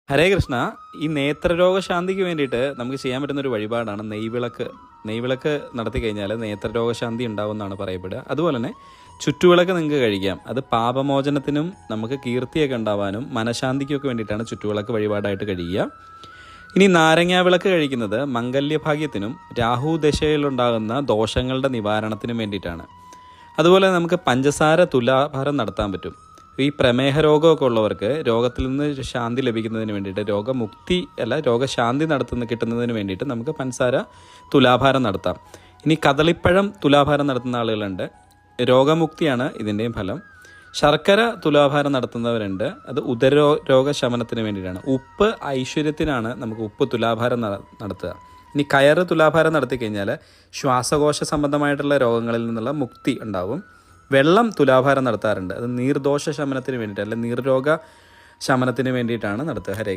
ഹരേ കൃഷ്ണ. ഈ നേത്രരോഗ ശാന്തിക്ക് വേണ്ടിയിട്ട് നമുക്ക് ചെയ്യാൻ പറ്റുന്ന ഒരു വഴിപാടാണ് നെയ്വിളക്ക്. നെയ്വിളക്ക് നടത്തി കഴിഞ്ഞാൽ നേത്രരോഗശാന്തി ഉണ്ടാവുമെന്നാണ് പറയപ്പെടുക. അതുപോലെ തന്നെ ചുറ്റുവിളക്ക് നിങ്ങൾക്ക് കഴിക്കാം. അത് പാപമോചനത്തിനും നമുക്ക് കീർത്തിയൊക്കെ ഉണ്ടാവാനും മനഃശാന്തിക്കൊക്കെ വേണ്ടിയിട്ടാണ് ചുറ്റുവിളക്ക് വഴിപാടായിട്ട് കഴിയുക. ഇനി നാരങ്ങാ വിളക്ക് കഴിക്കുന്നത് മംഗല്യഭാഗ്യത്തിനും രാഹു ദശയിലുണ്ടാകുന്ന ദോഷങ്ങളുടെ നിവാരണത്തിനും വേണ്ടിയിട്ടാണ്. അതുപോലെ നമുക്ക് പഞ്ചസാര തുലാഭാരം നടത്താൻ പറ്റും. ഈ പ്രമേഹ രോഗമൊക്കെ ഉള്ളവർക്ക് രോഗത്തിൽ നിന്ന് ശാന്തി ലഭിക്കുന്നതിന് വേണ്ടിയിട്ട്, രോഗമുക്തി അല്ല രോഗശാന്തി കിട്ടുന്നതിന് വേണ്ടിയിട്ട് നമുക്ക് പഞ്ചസാര തുലാഭാരം നടത്താം. ഇനി കദളിപ്പഴം തുലാഭാരം നടത്തുന്ന ആളുകളുണ്ട്. രോഗമുക്തിയാണ് ഇതിൻ്റെയും ഫലം. ശർക്കര തുലാഭാരം നടത്തുന്നവരുണ്ട്. അത് ഉദരരോഗശമനത്തിന് വേണ്ടിയിട്ടാണ്. ഉപ്പ് ഐശ്വര്യത്തിനാണ് നമുക്ക് ഉപ്പ് തുലാഭാരം നടത്തുക. ഇനി കയറ് തുലാഭാരം നടത്തി കഴിഞ്ഞാൽ ശ്വാസകോശ സംബന്ധമായിട്ടുള്ള രോഗങ്ങളിൽ നിന്നുള്ള മുക്തി ഉണ്ടാവും. വെള്ളം തുലാഭാരം നടത്താറുണ്ട്. അത് നീർദോഷ ശമനത്തിന് വേണ്ടിയിട്ട്, അല്ലെങ്കിൽ നീർരോഗ ശമനത്തിന് വേണ്ടിയിട്ടാണ് നടത്തുക. ഹരേ